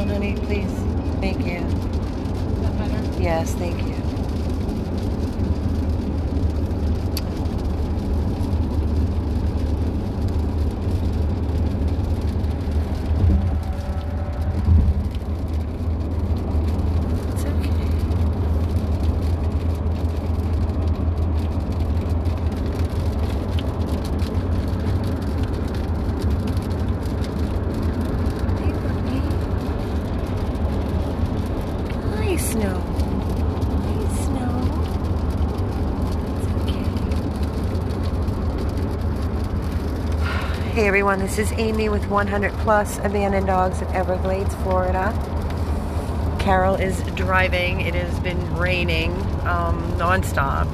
on, honey, please. Thank you. Is that better? Yes, thank you. It's okay. Hey, puppy. Hi, Snow. Hey, Snow. It's okay. Hey, everyone. This is Amy with 100 Plus Abandoned Dogs of Everglades, Florida. Carol is driving. It has been raining non-stop.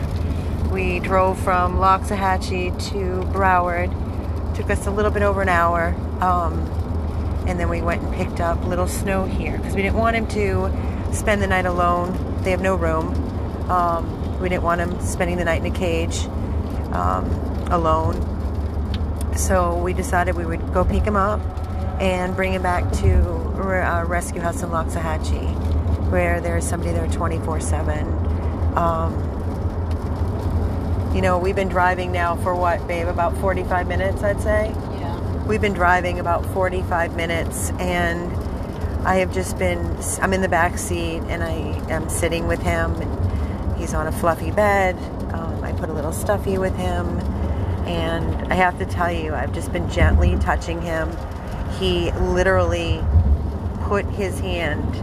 We drove from Loxahatchee to Broward. Took us a little bit over an hour. And then we went and picked up little Snow here because we didn't want him to spend the night alone. They have no room. We didn't want him spending the night in a cage alone. So we decided we would go pick him up and bring him back to a rescue house in Loxahatchee, where there's somebody there 24/7. You know, we've been driving now for what, babe? About 45 minutes, I'd say? Yeah. We've been driving about 45 minutes, and I have just been, I'm in the back seat, and I am sitting with him, and he's on a fluffy bed. I put a little stuffy with him, and I have to tell you, I've just been gently touching him. He literally put his hand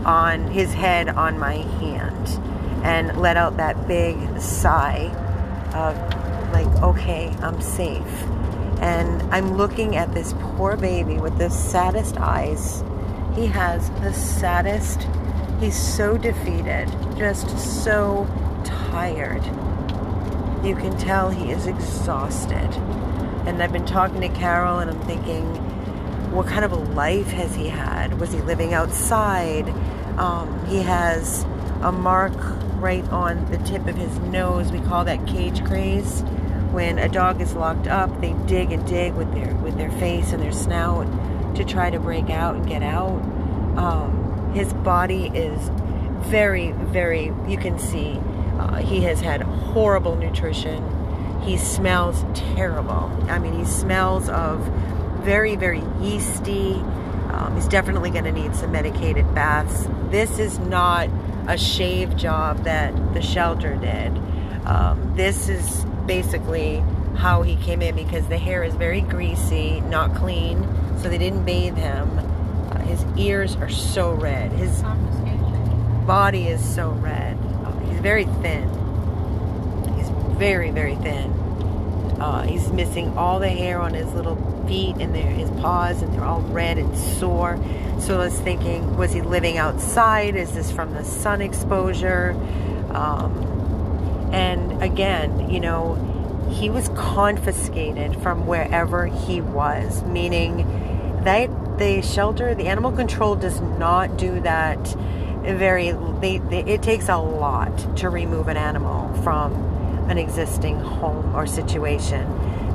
on his head on my hand and let out that big sigh of like, okay, I'm safe. And I'm looking at this poor baby with the saddest eyes. He has the saddest, he's so defeated, just so tired. You can tell he is exhausted. And I've been talking to Carol, and I'm thinking, what kind of a life has he had? Was he living outside? He has a mark right on the tip of his nose. We call that cage craze. When a dog is locked up, they dig and dig with their face and their snout to try to break out and get out. His body is very, very, you can see, he has had horrible nutrition. He smells terrible. I mean, he smells of very, very yeasty. He's definitely going to need some medicated baths. This is not a shave job that the shelter did. This is basically how he came in, because the hair is very greasy, not clean, so they didn't bathe him. His ears are so red. His body is so red. He's very thin. He's very, very thin. He's missing all the hair on his little feet and his paws, and they're all red and sore. So I was thinking, was he living outside? Is this from the sun exposure? And again, you know, he was confiscated from wherever he was, meaning that the shelter, the animal control does not do that it takes a lot to remove an animal from an existing home or situation.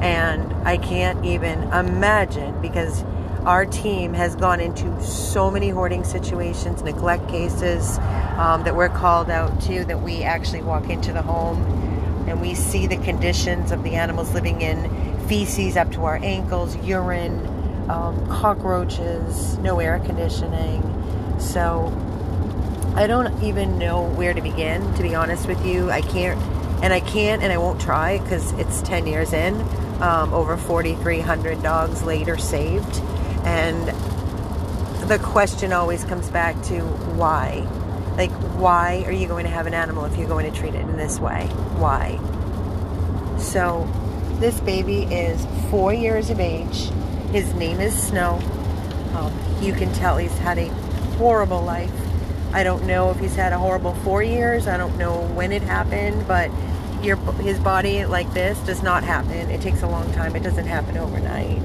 And I can't even imagine, because our team has gone into so many hoarding situations, neglect cases that we're called out to, that we actually walk into the home and we see the conditions of the animals living in feces up to our ankles, urine, cockroaches, no air conditioning. So I don't even know where to begin, to be honest with you. I can't and I won't try, because it's 10 years in, over 4,300 dogs later saved. And the question always comes back to why? Like, why are you going to have an animal if you're going to treat it in this way? Why? So this baby is 4 years of age. His name is Snow. You can tell he's had a horrible life. I don't know if he's had a horrible 4 years. I don't know when it happened, but his body like this does not happen. It takes a long time. It doesn't happen overnight.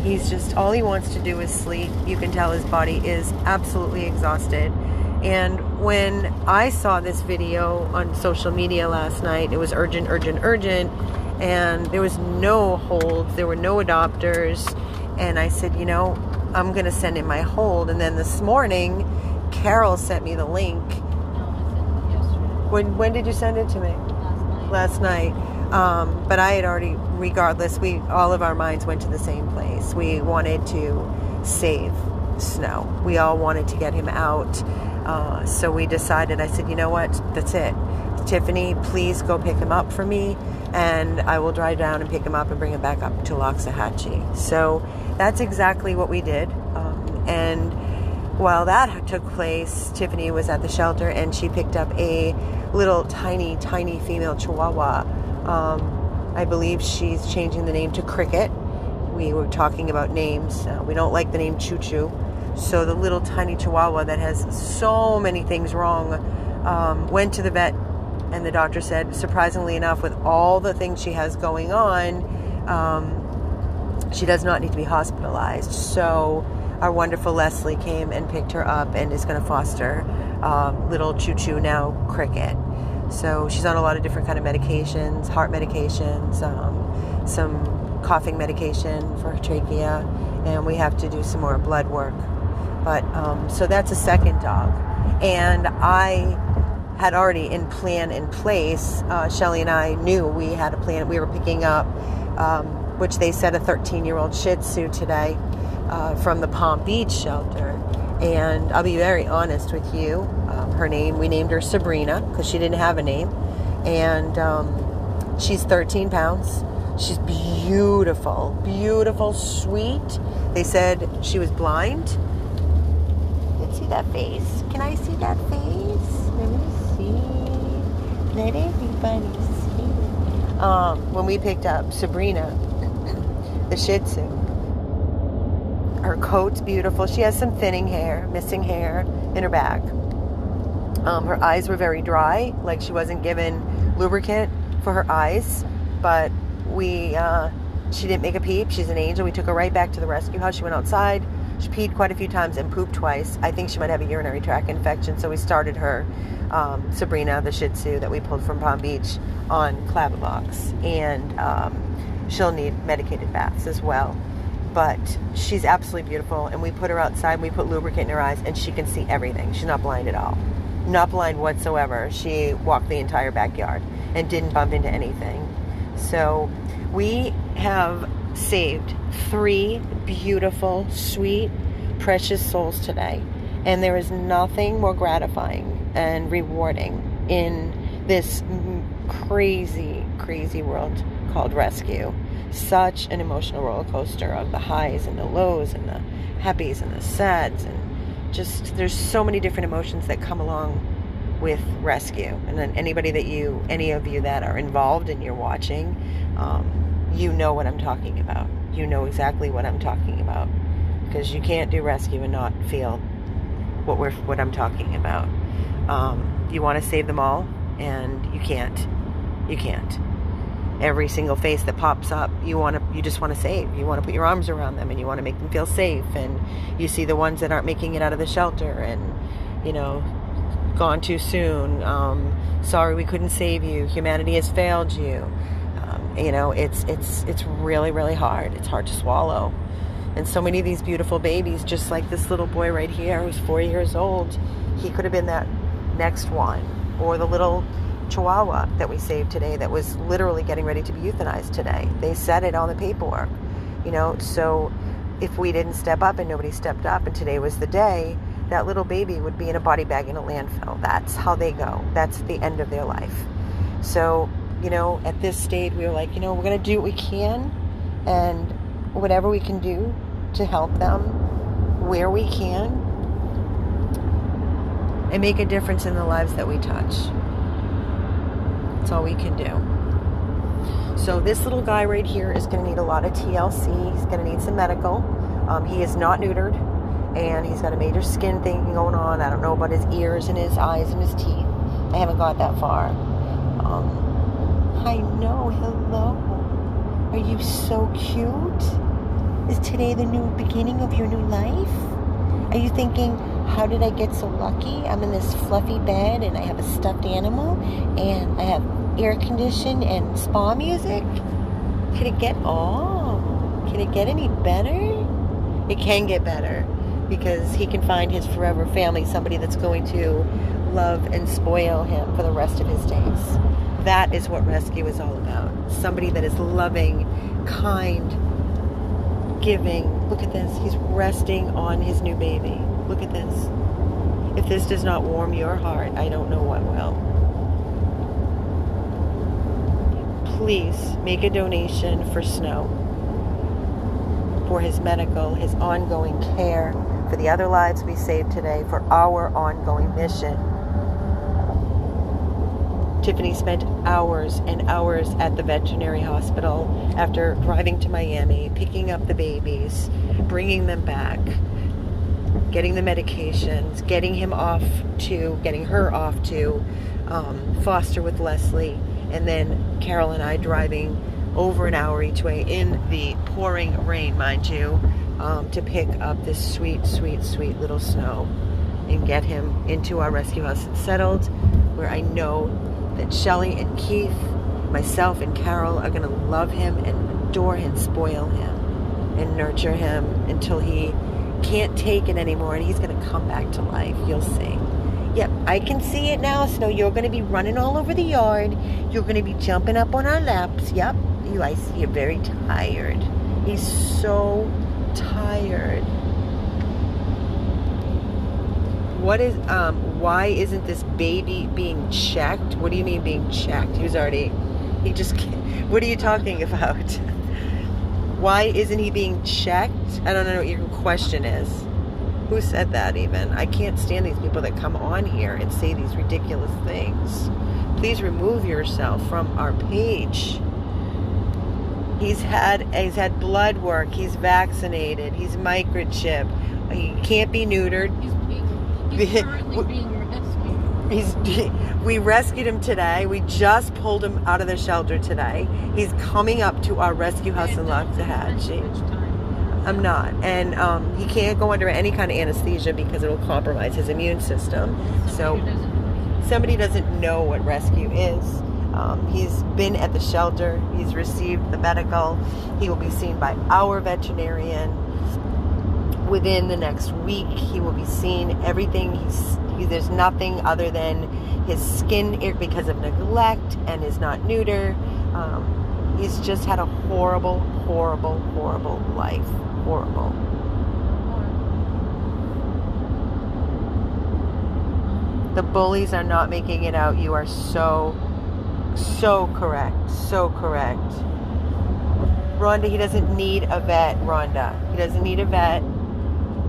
He's just, all he wants to do is sleep. You can tell his body is absolutely exhausted. And when I saw this video on social media last night, it was urgent, urgent, urgent. And there was no holds. There were no adopters. And I said, you know, I'm going to send in my hold. And then this morning, Carol sent me the link. No, I sent it yesterday. When did you send it to me? Last night. Last night. But I had already, regardless, all of our minds went to the same place. We wanted to save Snow. We all wanted to get him out. So we decided, I said, you know what? That's it. Tiffany, please go pick him up for me, and I will drive down and pick him up and bring him back up to Loxahatchee. So that's exactly what we did. And while that took place, Tiffany was at the shelter, and she picked up a little tiny, tiny female Chihuahua. I believe she's changing the name to Cricket. We were talking about names. We don't like the name Choo Choo. So the little tiny Chihuahua that has so many things wrong went to the vet, and the doctor said, surprisingly enough, with all the things she has going on, she does not need to be hospitalized. So our wonderful Leslie came and picked her up and is going to foster little Choo Choo, now Cricket. So she's on a lot of different kind of medications, heart medications, some coughing medication for her trachea, and we have to do some more blood work. But so that's a second dog. And I had already in place, Shelly and I knew we had a plan. We were picking up, which they said, a 13-year-old Shih Tzu today from the Palm Beach shelter. And I'll be very honest with you. Her name, we named her Sabrina because she didn't have a name. And she's 13 pounds. She's beautiful, beautiful, sweet. They said she was blind. Let's see that face. Can I see that face? Let me see. Let everybody see. When we picked up Sabrina, the Shih Tzu, her coat's beautiful. She has some thinning hair, missing hair in her back. Her eyes were very dry, like she wasn't given lubricant for her eyes. But she didn't make a peep. She's an angel. We took her right back to the rescue house. She went outside. She peed quite a few times and pooped twice. I think she might have a urinary tract infection. So we started her, Sabrina, the Shih Tzu that we pulled from Palm Beach, on Clavabox. And she'll need medicated baths as well. But she's absolutely beautiful. And we put her outside. We put lubricant in her eyes, and she can see everything. She's not blind at all. Not blind whatsoever. She walked the entire backyard and didn't bump into anything. So we have saved 3 beautiful, sweet, precious souls today. And there is nothing more gratifying and rewarding in this crazy, crazy world called rescue. Such an emotional roller coaster of the highs and the lows and the happies and the sads, and just there's so many different emotions that come along with rescue. And then any of you that are involved and you're watching, you know what I'm talking about. You know exactly what I'm talking about, because you can't do rescue and not feel what I'm talking about. You want to save them all, and you can't. You can't. Every single face that pops up, you just want to save. You want to put your arms around them, and you want to make them feel safe. And you see the ones that aren't making it out of the shelter, and gone too soon. Sorry, we couldn't save you. Humanity has failed you. It's really, really hard. It's hard to swallow. And so many of these beautiful babies, just like this little boy right here who's 4 years old, he could have been that next one. Or the little Chihuahua that we saved today that was literally getting ready to be euthanized today. They said it on the paperwork. So if we didn't step up and nobody stepped up, and today was the day, that little baby would be in a body bag in a landfill. That's how they go. That's the end of their life. So, at this stage, we were like, we're going to do what we can, and whatever we can do to help them where we can and make a difference in the lives that we touch. That's all we can do. So this little guy right here is going to need a lot of TLC. He's going to need some medical. He is not neutered, and he's got a major skin thing going on. I don't know about his ears and his eyes and his teeth. I haven't got that far. I know. Hello. Are you so cute? Is today the new beginning of your new life? Are you thinking, how did I get so lucky? I'm in this fluffy bed, and I have a stuffed animal, and I have air conditioning and spa music. Can it get any better? It can get better because he can find his forever family, somebody that's going to love and spoil him for the rest of his days. That is what rescue is all about. Somebody that is loving, kind, giving. Look at this. He's resting on his new baby. Look at this. If this does not warm your heart, I don't know what will. Please make a donation for Snow, for his medical, his ongoing care, for the other lives we saved today, for our ongoing mission. Tiffany spent hours and hours at the veterinary hospital after driving to Miami, picking up the babies, bringing them back, getting the medications, getting her off to foster with Leslie, and then Carol and I driving over an hour each way in the pouring rain, mind you, to pick up this sweet, sweet, sweet little Snow and get him into our rescue house and settled, where I know that Shelly and Keith, myself and Carol are going to love him and adore him, spoil him, and nurture him until he can't take it anymore and he's going to come back to life. You'll see. Yep, I can see it now, Snow. You're going to be running all over the yard. You're going to be jumping up on our laps. Yep, I see you're very tired. He's so tired. Why isn't this baby being checked? What do you mean being checked? What are you talking about? Why isn't he being checked? I don't know what your question is. Who said that even? I can't stand these people that come on here and say these ridiculous things. Please remove yourself from our page. He's had blood work. He's vaccinated. He's microchipped. He can't be neutered. He's currently being rescued. We rescued him today. We just pulled him out of the shelter today. He's coming up to our rescue house in Loxahatchee. I'm not. And he can't go under any kind of anesthesia because it will compromise his immune system. So somebody doesn't know what rescue is. He's been at the shelter. He's received the medical. He will be seen by our veterinarian within the next week. He will be seen. Everything. There's nothing other than his skin because of neglect and is not neuter. He's just had a horrible, horrible, horrible life. Horrible. The bullies are not making it out. You are so correct. So correct. Rhonda, he doesn't need a vet, Rhonda. He doesn't need a vet.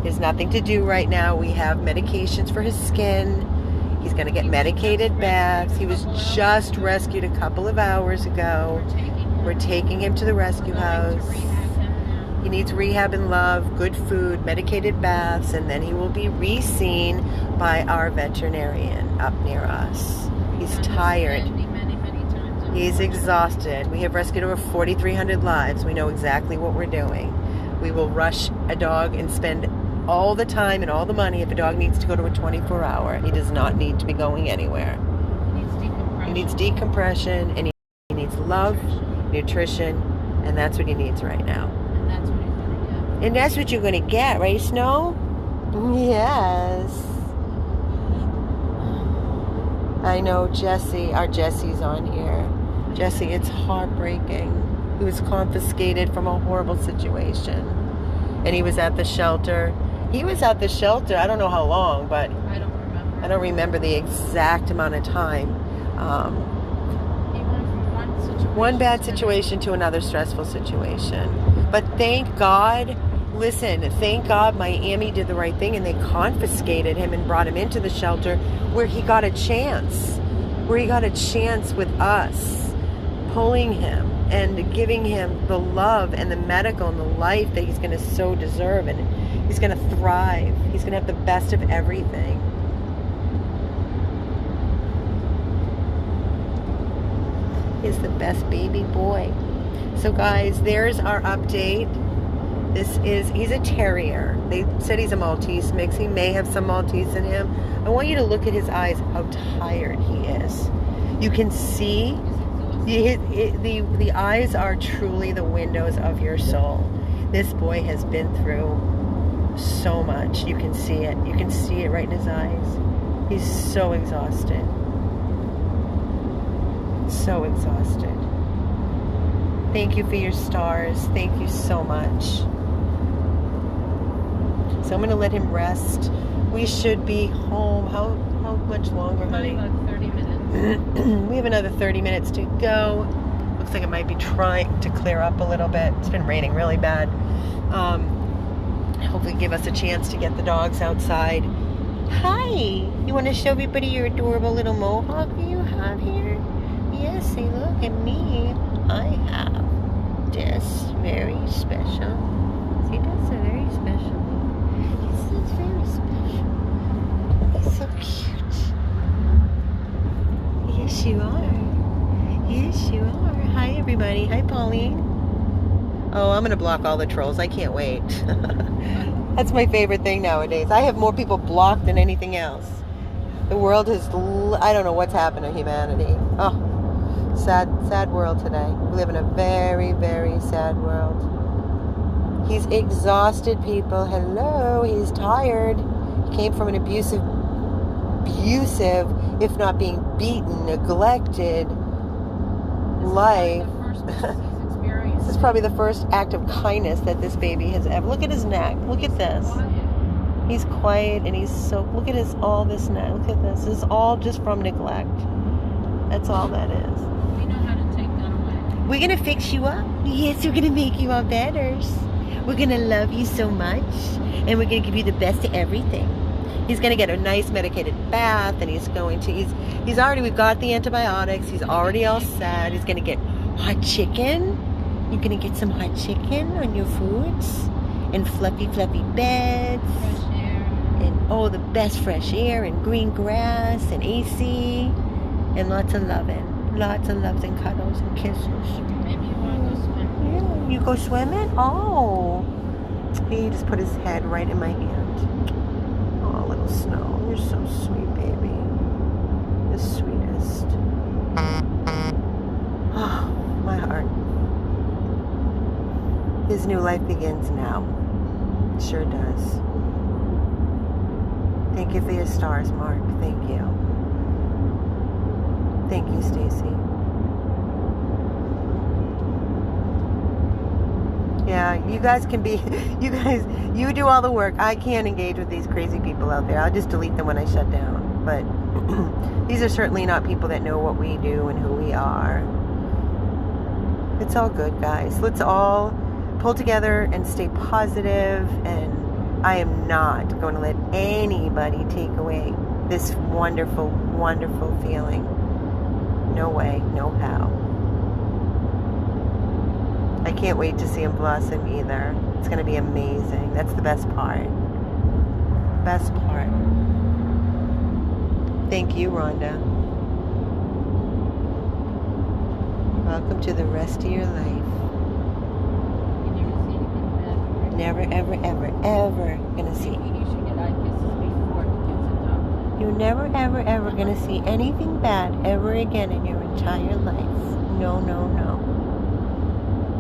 There's nothing to do right now. We have medications for his skin. He's going to get medicated baths. He was just rescued a couple of hours ago. We're taking him to the rescue house. He needs rehab and love, good food, medicated baths, and then he will be re-seen by our veterinarian up near us. He's tired. He's exhausted. We have rescued over 4,300 lives. We know exactly what we're doing. We will rush a dog and spend all the time and all the money if a dog needs to go to a 24-hour. He does not need to be going anywhere. He needs decompression, and he needs love, nutrition, and that's what he needs right now. And that's what you're going to get, right, Snow? Yes. I know Jesse, our Jesse's on here. Jesse, it's heartbreaking. He was confiscated from a horrible situation. And he was at the shelter. I don't know how long, but I don't remember the exact amount of time. He went from one bad situation to another stressful situation. But thank God, thank God Miami did the right thing and they confiscated him and brought him into the shelter where he got a chance with us, pulling him and giving him the love and the medical and the life that he's going to so deserve, and he's going to thrive. He's going to have the best of everything. He's the best baby boy. So guys, there's our update. He's a terrier. They said he's a Maltese mix. He may have some Maltese in him. I want you to look at his eyes, how tired he is. You can see the eyes are truly the windows of your soul. This boy has been through so much. You can see it. You can see it right in his eyes. He's so exhausted. So exhausted. Thank you for your stars. Thank you so much. So I'm going to let him rest. We should be home. How much longer, honey? About 30 minutes. We have another 30 minutes to go. Looks like it might be trying to clear up a little bit. It's been raining really bad. Hopefully give us a chance to get the dogs outside. Hi! You want to show everybody your adorable little mohawk that you have here? Yes, say look at me. I have this very special. See, that's a very special. This is very special. It's so cute. Yes, you are. Yes, you are. Hi, everybody. Hi, Pauline. Oh, I'm going to block all the trolls. I can't wait. That's my favorite thing nowadays. I have more people blocked than anything else. The world has... I don't know what's happened to humanity. Oh, sad world today. We live in a very, very sad world. He's exhausted, people. Hello. He's tired. He came from an abusive, if not being beaten, neglected life. This is probably the first act of kindness that this baby has ever. Look at his neck. Look at this. He's quiet and he's so. Look at all this neck. Look at this. This is all just from neglect. That's all that is. We know how to take that away. We're gonna fix you up. Yes, we're gonna make you all better. We're gonna love you so much, and we're gonna give you the best of everything. He's gonna get a nice medicated bath, and he's already. We've got the antibiotics. He's already all set. He's gonna get hot chicken. You're gonna get some hot chicken on your foods, and fluffy beds, Fresh air. and oh, the best fresh air, and green grass, and AC, and lots of loving, lots of loves and cuddles and kisses. Maybe you want to go swim. Yeah, you go swimming? Oh, he just put his head right in my hand. Oh, little Snow, you're so sweet, baby. The sweetest. Oh, my heart. His new life begins now. It sure does. Thank you for your stars, Mark. Thank you. Thank you, Stacy. Yeah, you guys can be, you do all the work. I can't engage with these crazy people out there. I'll just delete them when I shut down. But these are certainly not people that know what we do and who we are. It's all good, guys. Let's all pull together and stay positive, and I am not going to let anybody take away this wonderful, wonderful feeling. No way, no how. I can't wait to see him blossom either. It's going to be amazing. That's the best part. Best part. Thank you, Rhonda. Welcome to the rest of your life. Never, ever, ever, ever gonna see. You should get eye kisses before he gets adopted. You're never, ever, ever gonna see anything bad ever again in your entire life. No, no, no.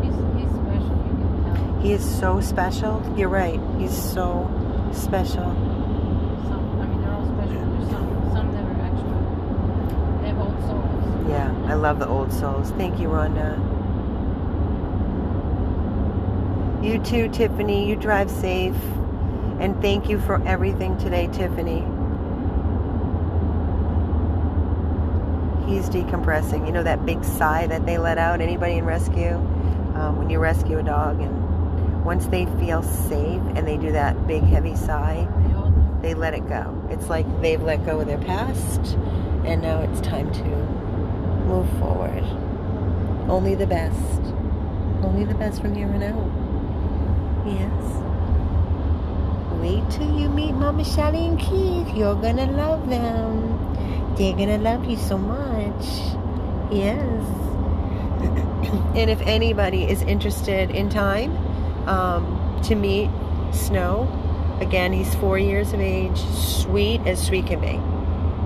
He's special, you can tell. He is so special. You're right. He's so special. They're all special. There's some that are actual. They have old souls. Yeah, I love the old souls. Thank you, Rhonda. You too, Tiffany. You drive safe. And thank you for everything today, Tiffany. He's decompressing. You know that big sigh that they let out, anybody in rescue? When you rescue a dog, and once they feel safe and they do that big heavy sigh, they let it go. It's like they've let go of their past, and now it's time to move forward. Only the best. Only the best from here on out. Yes. Wait till you meet Mama Shelly and Keith. You're gonna love them. They're gonna love you so much. Yes. And if anybody is interested in time to meet Snow, again, he's 4 years of age, sweet as sweet can be.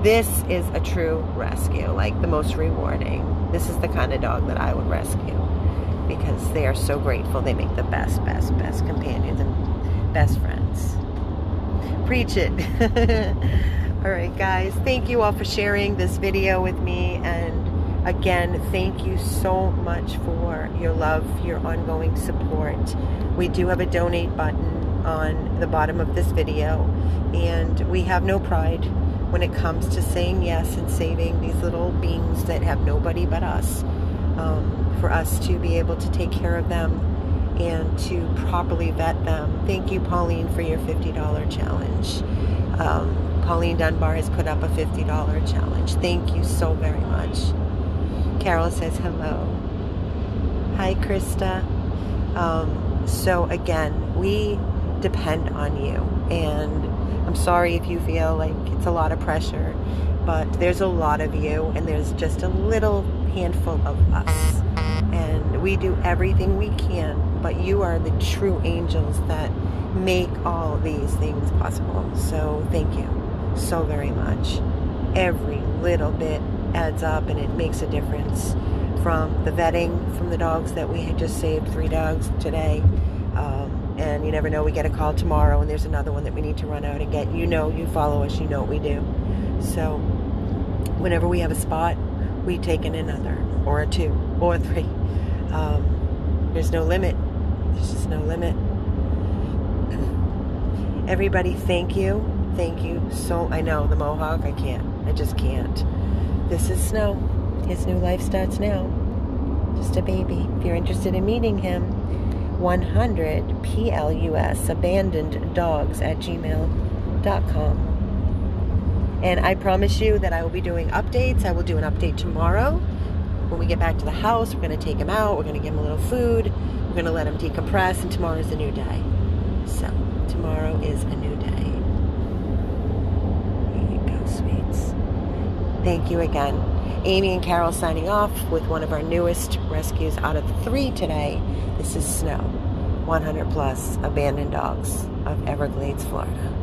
This is a true rescue, like the most rewarding. This is the kind of dog that I would rescue, because they are so grateful. They make the best companions and best friends. Preach it. All right, guys. Thank you all for sharing this video with me. And again, thank you so much for your love, your ongoing support. We do have a donate button on the bottom of this video. And we have no pride when it comes to saying yes and saving these little beings that have nobody but us. For us to be able to take care of them and to properly vet them. Thank you, Pauline, for your $50 challenge. Pauline Dunbar has put up a $50 challenge. Thank you so very much. Carol says hello. Hi, Krista. So again, we depend on you, and I'm sorry if you feel like it's a lot of pressure, but there's a lot of you, and there's just a little handful of us, and we do everything we can, but you are the true angels that make all these things possible. So thank you so very much. Every little bit adds up, and it makes a difference. From the vetting from the dogs that we had just saved, 3 dogs today, and you never know, we get a call tomorrow and there's another one that we need to run out and get. You know, you follow us, you know what we do. So whenever we have a spot, we take in another, or a 2, or a 3. There's no limit. There's just no limit. Everybody, thank you. Thank you so, I know, the Mohawk, I can't. I just can't. This is Snow. His new life starts now. Just a baby. If you're interested in meeting him, 100 PLUS abandoned dogs at gmail.com. And I promise you that I will be doing updates. I will do an update tomorrow. When we get back to the house, we're going to take him out. We're going to give him a little food. We're going to let him decompress. And tomorrow is a new day. So, tomorrow is a new day. There you go, sweets. Thank you again. Amy and Carol signing off with one of our newest rescues out of the 3 today. This is Snow, 100 plus abandoned dogs of Everglades, Florida.